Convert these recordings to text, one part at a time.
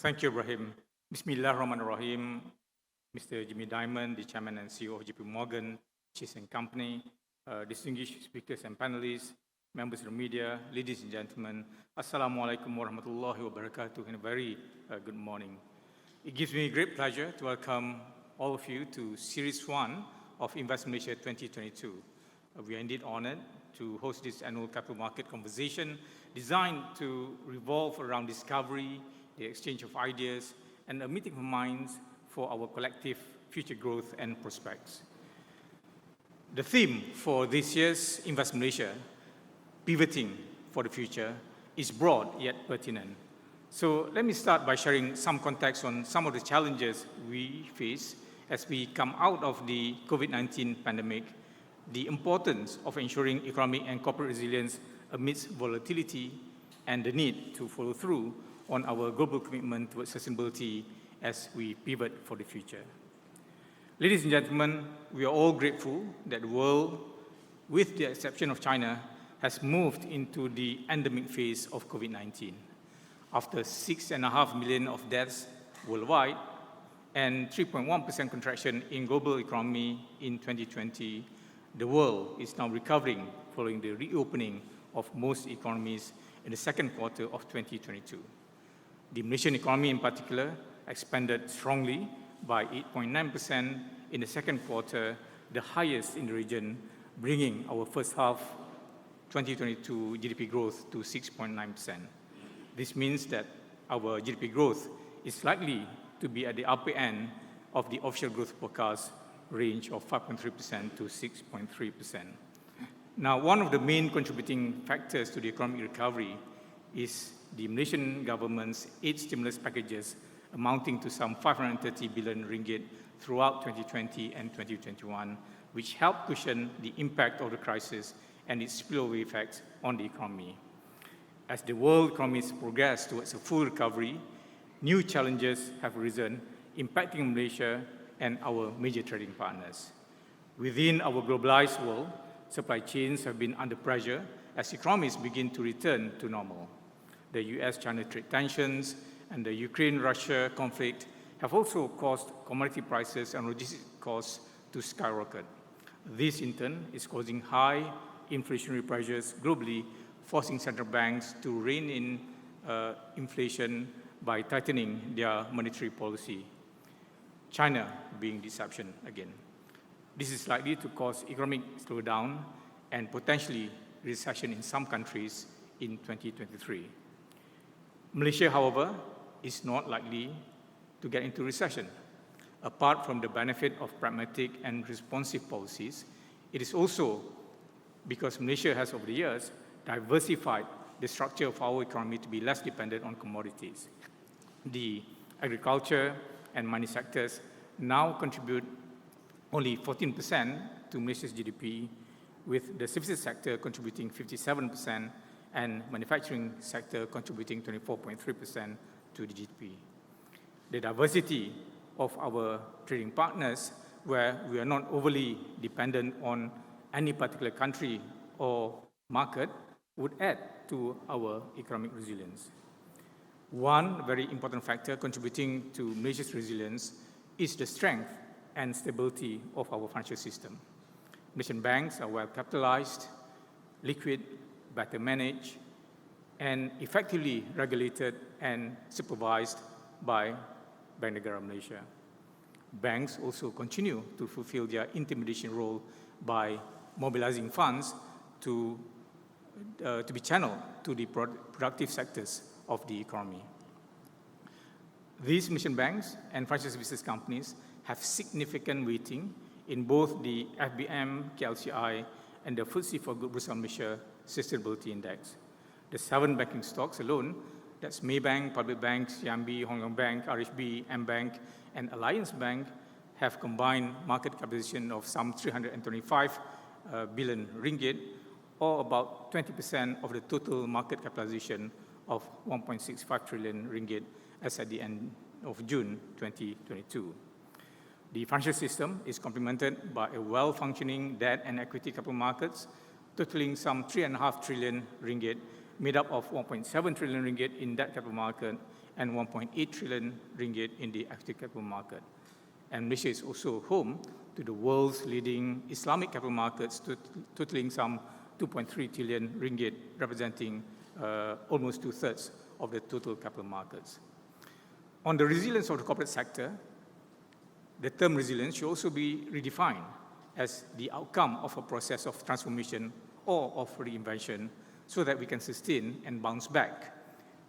Thank you, Ibrahim. Bismillahirrahmanirrahim. Mr. Jimmy Dimon, the Chairman and CEO of JP Morgan Chase and Company, distinguished speakers and panelists, members of the media, ladies and gentlemen, Assalamu alaikum warahmatullahi wabarakatuh, and a very good morning. It gives me great pleasure to welcome all of you to Series 1 of Invest Malaysia 2022. We are indeed honored to host this annual capital market conversation designed to revolve around discovery, the exchange of ideas, and a meeting of minds for our collective future growth and prospects. The theme for this year's Invest Malaysia, Pivoting for the Future, is broad yet pertinent. So let me start by sharing some context on some of the challenges we face as we come out of the COVID-19 pandemic, the importance of ensuring economic and corporate resilience amidst volatility, and the need to follow through on our global commitment towards sustainability as we pivot for the future. Ladies and gentlemen, we are all grateful that the world, with the exception of China, has moved into the endemic phase of COVID-19. After 6.5 million of deaths worldwide and 3.1% contraction in global economy in 2020, the world is now recovering following the reopening of most economies in the second quarter of 2022. The Malaysian economy in particular expanded strongly by 8.9% in the second quarter, the highest in the region, bringing our first half 2022 GDP growth to 6.9%. This means that our GDP growth is likely to be at the upper end of the official growth forecast range of 5.3% to 6.3%. Now, one of the main contributing factors to the economic recovery is the Malaysian government's 8 stimulus packages amounting to some 530 billion ringgit throughout 2020 and 2021, which helped cushion the impact of the crisis and its spillover effects on the economy. As the world economies progress towards a full recovery, new challenges have arisen, impacting Malaysia and our major trading partners. Within our globalized world, supply chains have been under pressure as economies begin to return to normal. The US-China trade tensions and the Ukraine-Russia conflict have also caused commodity prices and logistics costs to skyrocket. This, in turn, is causing high inflationary pressures globally, forcing central banks to rein in inflation by tightening their monetary policy. China being the exception again. This is likely to cause economic slowdown and potentially recession in some countries in 2023. Malaysia, however, is not likely to get into recession. Apart from the benefit of pragmatic and responsive policies, it is also because Malaysia has, over the years, diversified the structure of our economy to be less dependent on commodities. The agriculture and mining sectors now contribute only 14% to Malaysia's GDP, with the services sector contributing 57% and manufacturing sector contributing 24.3% to the GDP. The diversity of our trading partners, where we are not overly dependent on any particular country or market, would add to our economic resilience. One very important factor contributing to Malaysia's resilience is the strength and stability of our financial system. Malaysian banks are well capitalized, liquid, better managed, and effectively regulated and supervised by Bank Negara Malaysia. Banks also continue to fulfill their intermediation role by mobilizing funds to be channeled to the productive sectors of the economy. These Malaysian banks and financial services companies have significant weighting in both the FBM KLCI and the FTSE4Good Bursa Malaysia Sustainability Index. The 7 banking stocks alone, that's Maybank, Public Bank, CIMB, Hong Kong Bank, RHB, M-Bank, and Alliance Bank, have combined market capitalization of some 325 billion ringgit, or about 20% of the total market capitalization of 1.65 trillion ringgit as at the end of June 2022. The financial system is complemented by a well-functioning debt and equity capital markets, totaling some 3.5 trillion ringgit, made up of 1.7 trillion ringgit in debt capital market and 1.8 trillion ringgit in the equity capital market. And Malaysia is also home to the world's leading Islamic capital markets, totaling some 2.3 trillion ringgit, representing almost 2/3 of the total capital markets. On the resilience of the corporate sector, the term resilience should also be redefined as the outcome of a process of transformation or of reinvention so that we can sustain and bounce back,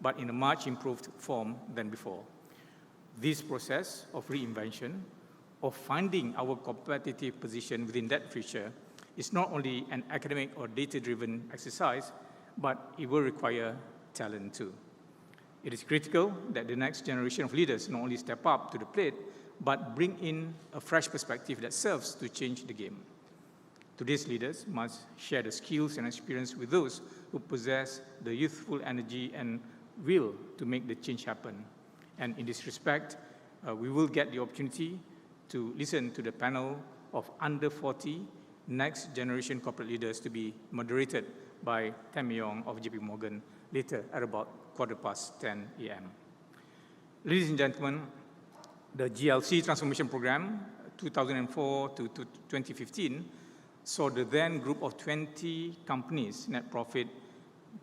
but in a much improved form than before. This process of reinvention, of finding our competitive position within that future, is not only an academic or data-driven exercise, but it will require talent too. It is critical that the next generation of leaders not only step up to the plate, but bring in a fresh perspective that serves to change the game. Today's leaders must share the skills and experience with those who possess the youthful energy and will to make the change happen. And in this respect, we will get the opportunity to listen to the panel of under 40 next generation corporate leaders to be moderated by Tam Yong of JP Morgan later at about 10:15 a.m. Ladies and gentlemen, the GLC transformation program, 2004 to 2015, saw the then group of 20 companies' net profit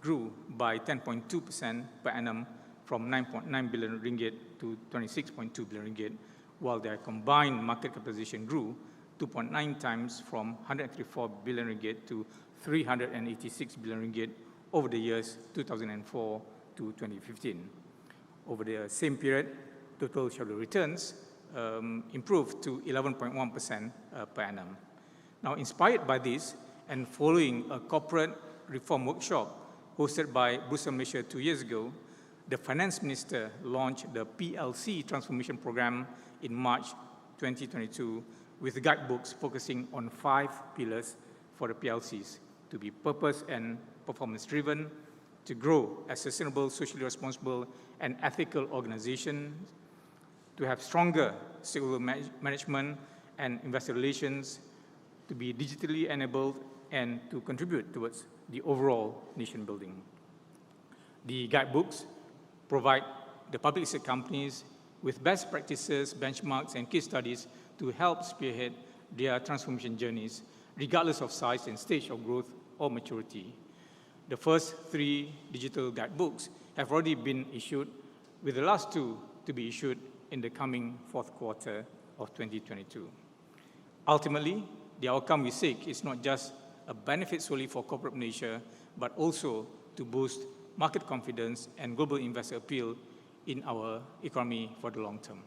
grew by 10.2% per annum from 9.9 billion ringgit to 26.2 billion ringgit, while their combined market capitalization grew 2.9 times from 134 billion ringgit to 386 billion ringgit over the years 2004 to 2015. Over the same period, total shareholder returns improved to 11.1% per annum. Now, inspired by this and following a corporate reform workshop hosted by Bursa Malaysia 2 years ago, the Finance Minister launched the PLC transformation program in March 2022 with guidebooks focusing on 5 pillars for the PLCs: to be purpose and performance-driven, to grow as sustainable, socially responsible, and ethical organizations, to have stronger stakeholder management and investor relations, to be digitally enabled, and to contribute towards the overall nation building. The guidebooks provide the public sector companies with best practices, benchmarks, and case studies to help spearhead their transformation journeys, regardless of size and stage of growth or maturity. The first 3 digital guidebooks have already been issued, with the last 2 to be issued in the coming 4th quarter of 2022. Ultimately, the outcome we seek is not just a benefit solely for corporate Malaysia, but also to boost market confidence and global investor appeal in our economy for the long term.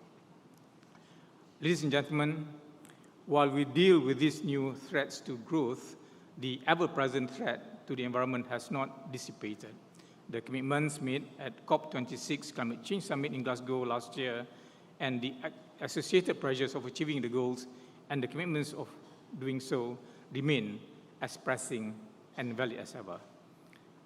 Ladies and gentlemen, while we deal with these new threats to growth, the ever-present threat to the environment has not dissipated. The commitments made at COP26 Climate Change Summit in Glasgow last year and the associated pressures of achieving the goals and the commitments of doing so remain as pressing and valid as ever.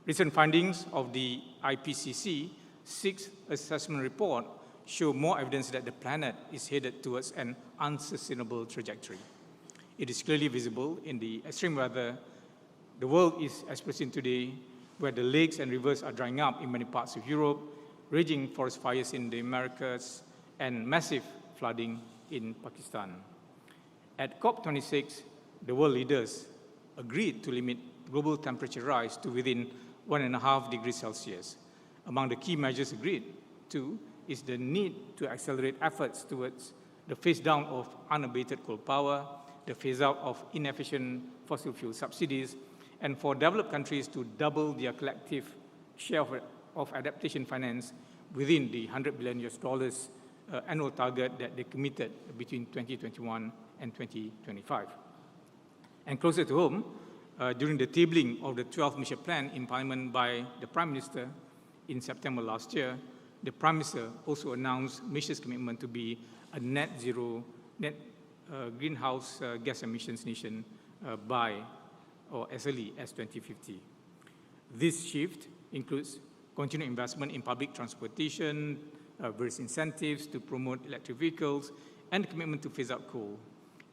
Recent findings of the IPCC 6th assessment report show more evidence that the planet is headed towards an unsustainable trajectory. It is clearly visible in the extreme weather the world is experiencing today, where the lakes and rivers are drying up in many parts of Europe, raging forest fires in the Americas, and massive flooding in Pakistan. At COP26, the world leaders agreed to limit global temperature rise to within 1.5 degrees Celsius. Among the key measures agreed to is the need to accelerate efforts towards the phase down of unabated coal power, the phase out of inefficient fossil fuel subsidies, and for developed countries to double their collective share of adaptation finance within the $100 billion annual target that they committed between 2021 and 2025. And closer to home, during the tabling of the 12th Malaysia Plan in Parliament by the Prime Minister in September last year, the Prime Minister also announced Malaysia's commitment to be a net greenhouse gas emissions nation by or as early as 2050. This shift includes continued investment in public transportation, various incentives to promote electric vehicles, and commitment to phase out coal.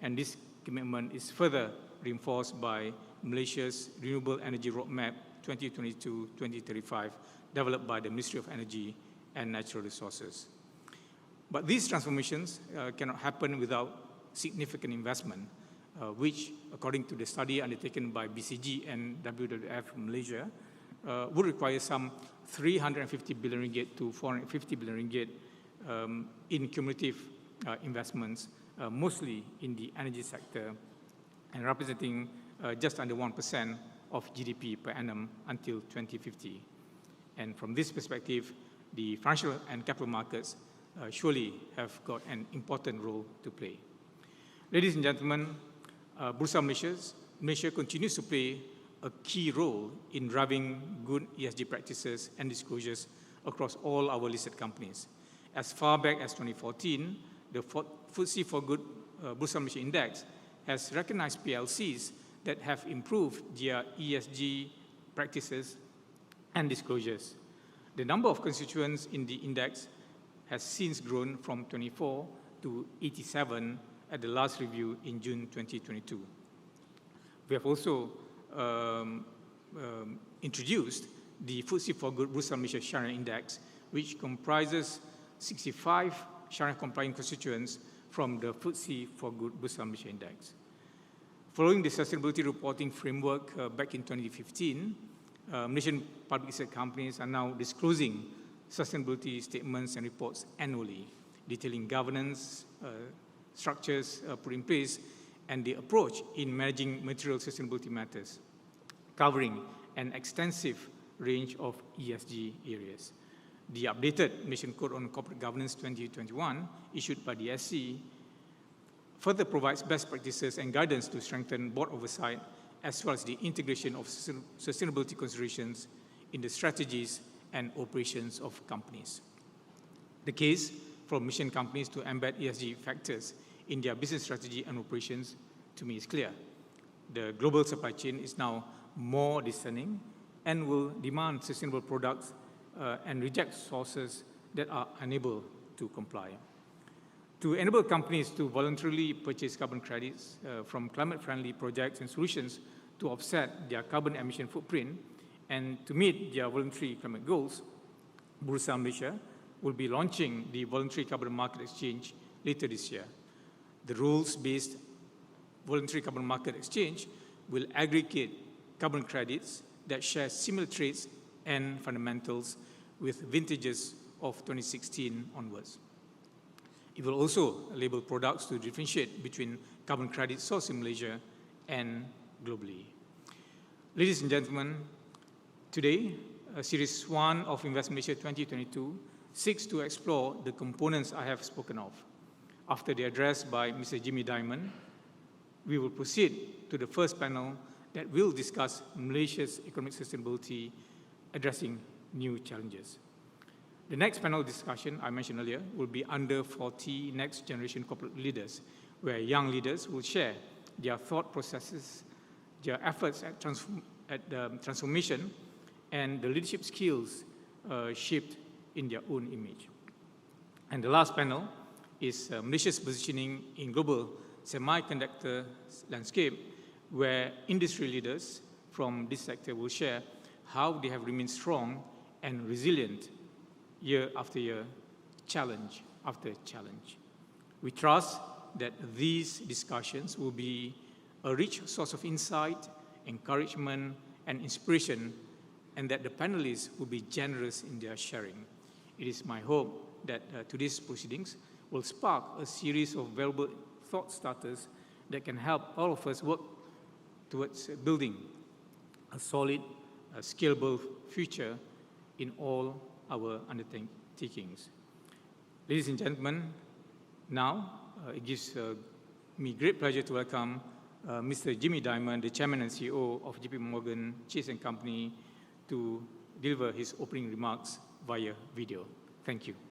And this commitment is further reinforced by Malaysia's renewable energy roadmap 2022-2035 developed by the Ministry of Energy and Natural Resources. But these transformations cannot happen without significant investment, which, according to the study undertaken by BCG and WWF Malaysia, would require some 350 billion ringgit to 450 billion ringgit in cumulative investments, mostly in the energy sector, and representing just under 1% of GDP per annum until 2050. And from this perspective, the financial and capital markets surely have got an important role to play. Ladies and gentlemen, Bursa Malaysia continues to play a key role in driving good ESG practices and disclosures across all our listed companies. As far back as 2014, the FTSE4Good Bursa Malaysia Index has recognized PLCs that have improved their ESG practices and disclosures. The number of constituents in the index has since grown from 24 to 87 at the last review in June 2022. We have also introduced the FTSE4Good Bursa Malaysia Sharia Index, which comprises 65 Sharia-compliant constituents from the FTSE4Good Bursa Malaysia Index. Following the sustainability reporting framework back in 2015, Malaysian public sector companies are now disclosing sustainability statements and reports annually, detailing governance structures put in place and the approach in managing material sustainability matters, covering an extensive range of ESG areas. The updated Malaysian Code on Corporate Governance 2021, issued by the SC, further provides best practices and guidance to strengthen board oversight, as well as the integration of sustainability considerations in the strategies and operations of companies. The case for Malaysian companies to embed ESG factors in their business strategy and operations, to me, is clear. The global supply chain is now more discerning and will demand sustainable products and reject sources that are unable to comply. To enable companies to voluntarily purchase carbon credits from climate-friendly projects and solutions to offset their carbon emission footprint and to meet their voluntary climate goals, Bursa Malaysia will be launching the Voluntary Carbon Market Exchange later this year. The rules-based Voluntary Carbon Market Exchange will aggregate carbon credits that share similar traits and fundamentals with vintages of 2016 onwards. It will also label products to differentiate between carbon credits sourced in Malaysia and globally. Ladies and gentlemen, today, Series 1 of Invest Malaysia 2022 seeks to explore the components I have spoken of. After the address by Mr. Jimmy Diamond, we will proceed to the first panel that will discuss Malaysia's economic sustainability addressing new challenges. The next panel discussion I mentioned earlier will be under 40 next generation corporate leaders, where young leaders will share their thought processes, their efforts at transformation, and the leadership skills shaped in their own image. And the last panel is Malaysia's positioning in global semiconductor landscape, where industry leaders from this sector will share how they have remained strong and resilient year after year, challenge after challenge. We trust that these discussions will be a rich source of insight, encouragement, and inspiration, and that the panelists will be generous in their sharing. It is my hope that today's proceedings will spark a series of valuable thought starters that can help all of us work towards building a solid, scalable future in all our undertakings. Ladies and gentlemen, now it gives me great pleasure to welcome Mr. Jimmy Diamond, the Chairman and CEO of JP Morgan Chase & Company, to deliver his opening remarks via video. Thank you.